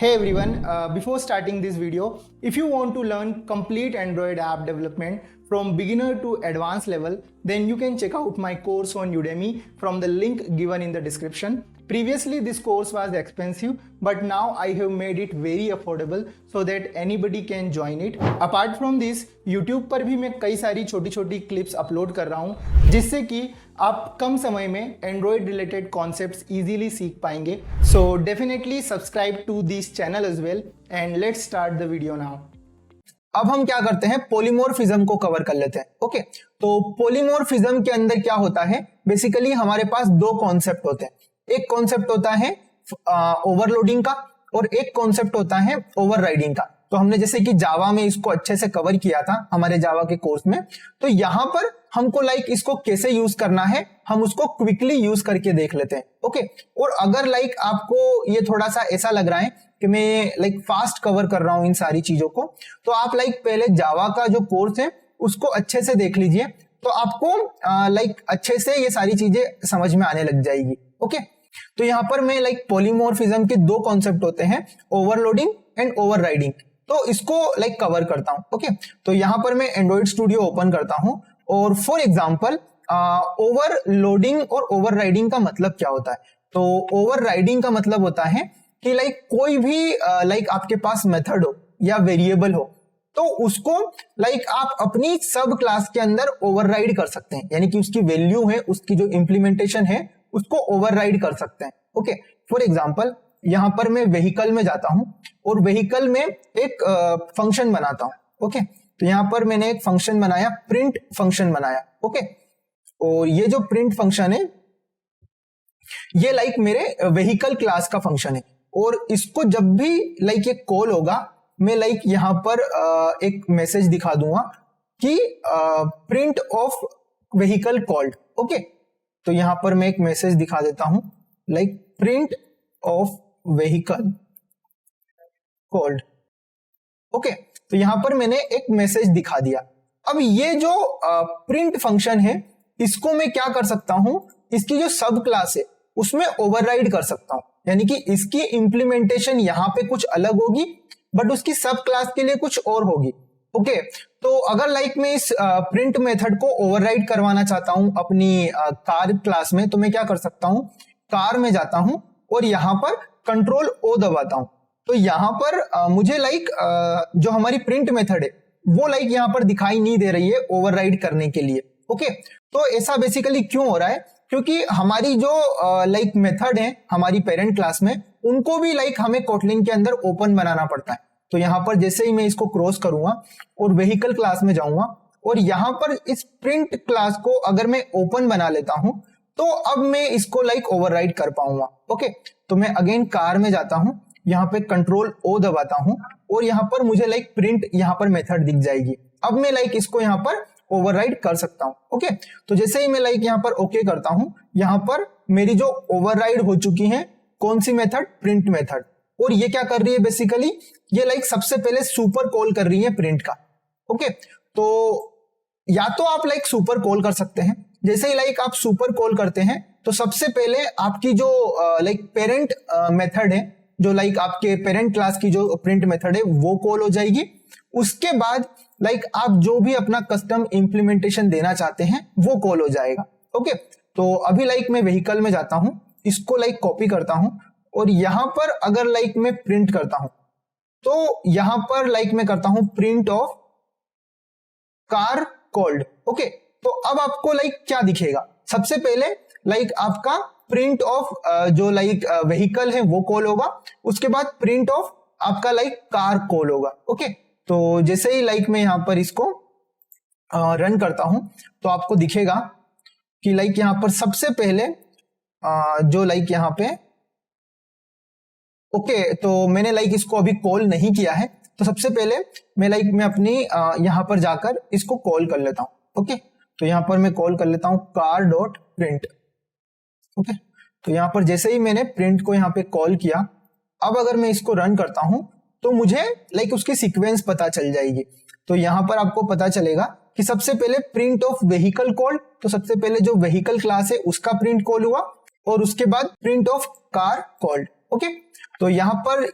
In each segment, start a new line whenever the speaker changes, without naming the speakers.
Hey everyone, before starting this video, if you want to learn complete Android app development from beginner to advanced level, then you can check out my course on Udemy from the link given in the description. Previously this course was expensive, but now I have made it very affordable so that anybody can join it. Apart from this, YouTube पर भी मैं कई सारी छोटी छोटी clips upload कर रहा हूँ जिससे कि आप कम समय में एंड्रॉयड रिलेटेड कॉन्सेप्ट्स इजीली सीख पाएंगे. So definitely subscribe to this channel as well and let's start the video now. अब हम क्या करते हैं, पॉलीमॉर्फिज्म को कवर कर लेते हैं. ओके, तो पॉलीमॉर्फिज्म के अंदर क्या होता है, बेसिकली हमारे पास दो कॉन्सेप्ट होते हैं. एक कॉन्सेप्ट होता है ओवरलोडिंग का और एक कॉन्सेप्ट होता है ओवरराइडिंग का. तो हमने जैसे कि जावा में इसको अच्छे से कवर किया था हमारे जावा के कोर्स में, तो यहां पर हमको इसको कैसे यूज करना है हम उसको क्विकली यूज करके देख लेते हैं. ओके, और अगर आपको ये थोड़ा सा ऐसा लग रहा है कि मैं फास्ट कवर कर रहा हूं इन सारी चीजों को, तो आप पहले जावा का जो कोर्स है उसको अच्छे से देख लीजिए, तो आपको अच्छे से ये सारी चीजें समझ में आने लग जाएगी. ओके, तो यहां पर मैं पॉलीमॉर्फिज्म के दो कॉन्सेप्ट होते हैं, ओवरलोडिंग एंड ओवरराइडिंग, तो इसको कवर करता हूं. ओके, तो यहां पर मैं एंड्रॉइड स्टूडियो ओपन करता हूं और फॉर एग्जांपल ओवरलोडिंग और ओवरराइडिंग का मतलब क्या होता है. तो ओवरराइडिंग का मतलब होता है कि कोई भी आपके पास मेथड हो या वेरिएबल हो, तो उसको आप अपनी सब क्लास के अंदर ओवरराइड कर सकते हैं, यानी कि उसकी वैल्यू है, उसकी जो इंप्लीमेंटेशन है उसको ओवरराइड कर सकते हैं. ओके, फॉर एग्जांपल यहां पर मैं व्हीकल में जाता हूं और व्हीकल में एक फंक्शन बनाता हूं. ओके, तो यहां पर मैंने एक फंक्शन बनाया, प्रिंट फंक्शन बनाया. ओके, और ये जो प्रिंट फंक्शन है ये मेरे व्हीकल क्लास का फंक्शन है, और इसको जब भी ये कॉल होगा मैं यहां पर एक मैसेज दिखा दूंगा कि print of vehicle called. Okay, तो यहां पर मैं एक मैसेज दिखा देता हूं print of vehicle called. Okay, तो यहां पर मैंने एक मैसेज दिखा दिया. अब ये जो प्रिंट फंक्शन है इसको मैं क्या कर सकता हूं, इसकी जो सब क्लास है उसमें ओवरराइड कर सकता हूं, यानी कि इसकी इंप्लीमेंटेशन यहां पे कुछ अलग होगी बट उसकी सब क्लास के लिए कुछ और होगी. ओके, तो अगर मैं इस प्रिंट मेथड को ओवरराइड करवाना चाहता हूं अपनी कार क्लास में, तो मैं क्या कर सकता हूं, कार में जाता हूं और यहां पर कंट्रोल ओ दबाता हूं. तो यहां पर मुझे जो हमारी प्रिंट मेथड है वो यहां पर दिखाई नहीं दे रही है ओवरराइड करने के लिए. ओके, तो ऐसा बेसिकली क्यों हो रहा है, क्योंकि हमारी जो मेथड है हमारी पेरेंट क्लास में उनको भी हमें कोटलिन के अंदर ओपन बनाना पड़ता है. तो यहां पर जैसे ही मैं इसको क्रॉस करूंगा और व्हीकल क्लास में जाऊंगा और यहां पर इस प्रिंट क्लास को अगर मैं ओपन बना लेता हूं तो अब मैं इसको ओवरराइड कर पाऊंगा. ओके, तो मैं अगेन कार में जाता हूं, यहां पे कंट्रोल ओ दबाता हूं और यहां पर मुझे प्रिंट यहां पर मेथड दिख जाएगी. अब मैं इसको यहां पर ओवरराइड कर सकता हूं. ओके, तो जैसे ही मैं यहां पर ओके करता हूं, यहां पर मेरी जो ओवरराइड हो चुकी है कौन सी मेथड, प्रिंट मेथड, और ये क्या कर रही है बेसिकली, ये सबसे पहले सुपर कॉल कर रही है प्रिंट का. ओके, तो या तो आप सुपर कॉल कर सकते हैं, जैसे ही आप सुपर कॉल करते हैं तो सबसे पहले आपकी जो पेरेंट मेथड है, जो आपके पेरेंट क्लास की जो प्रिंट मेथड है वो कॉल हो जाएगी. उसके बाद आप जो भी अपना कस्टम इंप्लीमेंटेशन देना चाहते हैं वो कॉल हो जाएगा. ओके, तो अभी मैं व्हीकल में जाता हूं, इसको कॉपी करता हूं और यहां पर अगर मैं प्रिंट करता हूं तो यहां पर मैं करता हूं print of car called. Okay, तो अब आपको क्या दिखेगा, सबसे पहले आपका प्रिंट ऑफ जो व्हीकल है वो कॉल होगा, उसके बाद प्रिंट ऑफ आपका कार कॉल होगा. ओके, तो जैसे ही मैं यहां पर इसको रन करता हूं तो आपको दिखेगा कि यहां पर सबसे पहले जो यहां पे ओके, तो मैंने इसको अभी कॉल नहीं किया है, तो सबसे पहले मैं अपनी यहां पर जाकर इसको कॉल कर लेता हूं. ओके, तो यहां पर मैं कॉल कर लेता हूं कार डॉट प्रिंट. ओके, तो यहां पर जैसे ही मैंने प्रिंट को यहां पे कॉल किया, अब अगर मैं इसको रन करता हूं तो मुझे उसकी सीक्वेंस पता चल जाएगी. तो यहां पर आपको पता चलेगा कि सबसे पहले प्रिंट ऑफ व्हीकल कॉल, तो सबसे पहले जो व्हीकल क्लास है उसका प्रिंट कॉल हुआ और उसके बाद print of car called. Okay, तो यहां पर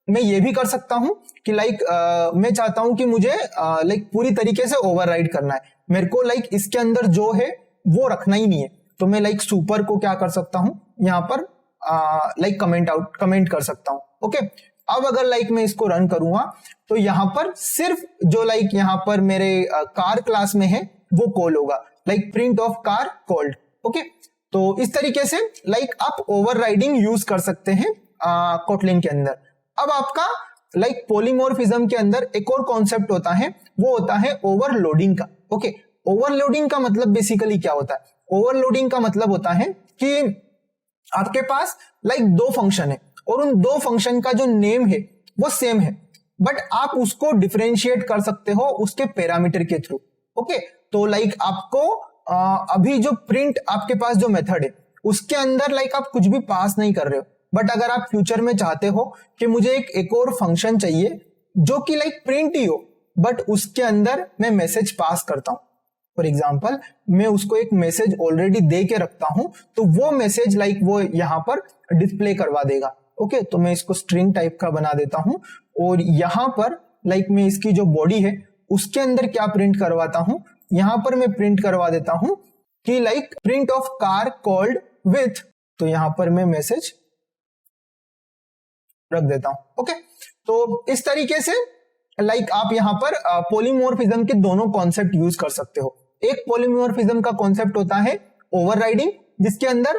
मैं ये भी कर सकता हूं कि मैं चाहता हूं कि मुझे पूरी तरीके से ओवरराइड करना है, मेरे को इसके अंदर जो है वो रखना ही नहीं है, तो मैं सुपर को क्या कर सकता हूं, यहाँ पर कमेंट कर सकता हूं। ओके, अब अगर मैं इसको रन करूंगा तो यहाँ पर सिर्फ जो यहाँ पर मेरे कार क्लास में है वो कॉल होगा, print of car called. Okay, तो इस तरीके से आप ओवरराइडिंग यूज कर सकते हैं कोटलिन के अंदर। अब आपका पॉलीमॉर्फिज्म के अंदर एक और कॉन्सेप्ट होता है, वो होता है ओवरलोडिंग का। ओके, ओवरलोडिंग का मतलब बेसिकली क्या होता है? ओवरलोडिंग का मतलब होता है कि आपके पास दो फंक्शन है और उन दो फंक्शन का जो नेम है वो सेम है, बट आप उसको डिफरेंशिएट कर सकते हो उसके पैरामीटर के थ्रू। ओके, तो आपको अभी जो प्रिंट आपके पास जो मेथड है उसके अंदर आप कुछ भी पास नहीं कर रहे हो, बट अगर आप फ्यूचर में चाहते हो कि मुझे एक और फंक्शन चाहिए जो कि प्रिंट ही हो बट उसके अंदर मैं मैसेज पास करता हूं, फॉर एग्जाम्पल मैं उसको एक मैसेज ऑलरेडी दे के रखता हूं, तो वो मैसेज वो यहां पर डिस्प्ले करवा देगा। ओके, तो मैं इसको स्ट्रिंग टाइप का बना देता हूं और यहां पर मैं इसकी जो बॉडी है उसके अंदर क्या प्रिंट करवाता हूं, यहां पर मैं प्रिंट करवा देता हूं कि print of car called with, तो यहां पर मैं मैसेज रख देता हूं। ओके, तो इस तरीके से आप यहां पर पॉलीमॉर्फिज्म के दोनों कॉन्सेप्ट यूज कर सकते हो। एक पॉलीमॉर्फिज्म का कॉन्सेप्ट होता है ओवरराइडिंग, जिसके अंदर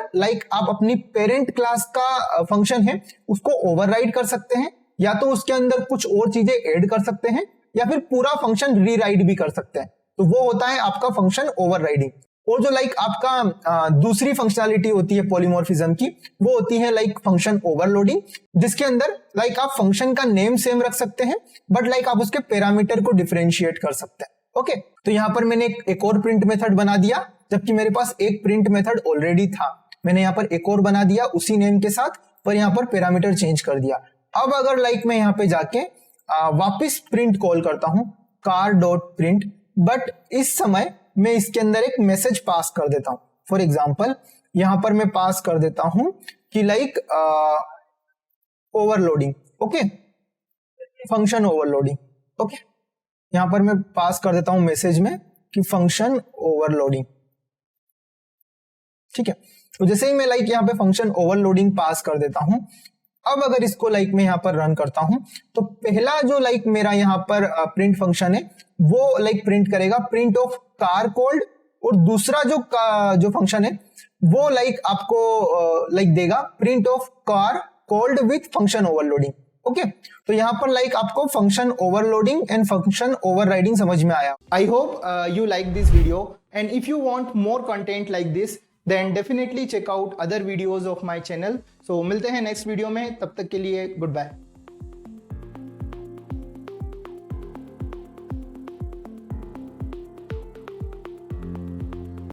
आप अपनी पेरेंट क्लास का फंक्शन है उसको ओवरराइड कर सकते हैं, या तो उसके अंदर कुछ और चीजें ऐड कर सकते हैं या फिर पूरा फंक्शन रीराइट भी कर सकते हैं, तो वो होता है आपका फंक्शन ओवरराइडिंग। और जो आपका दूसरी फंक्शनैलिटी होती है पॉलीमॉर्फिज्म की, वो होती है फंक्शन ओवरलोडिंग, जिसके अंदर आप फंक्शन का नेम सेम रख सकते हैं बट आप उसके पैरामीटर को डिफरेंशिएट कर सकते हैं। ओके, तो यहां पर मैंने एक और प्रिंट मेथड बना दिया, जबकि मेरे पास एक प्रिंट मेथड ऑलरेडी था, मैंने यहां पर एक और बना दिया उसी नेम के साथ, पर यहां पर पैरामीटर चेंज कर दिया। अब अगर मैं यहां पे जाके वापस प्रिंट कॉल करता हूं कार डॉट प्रिंट, बट इस समय मैं इसके अंदर एक मैसेज पास कर देता हूं। फॉर एग्जाम्पल यहां पर मैं पास कर देता हूं कि overloading. Okay, function overloading. Okay, यहां पर मैं पास कर देता हूं मैसेज में कि फंक्शन ओवरलोडिंग। ठीक है, तो जैसे ही मैं यहां पे फंक्शन ओवरलोडिंग पास कर देता हूं, अब अगर इसको मैं यहां पर रन करता हूं तो पहला जो मेरा यहां पर प्रिंट फंक्शन है वो प्रिंट करेगा प्रिंट ऑफ कार कॉल्ड, और दूसरा जो फंक्शन है वो आपको देगा print of car called with function overloading. Okay, तो यहां पर आपको function overloading and function overriding समझ में आया। I hope you like this video, and if you want more content like this then definitely check out other videos of my channel. So मिलते हैं next video में, तब तक के लिए गुड बाय।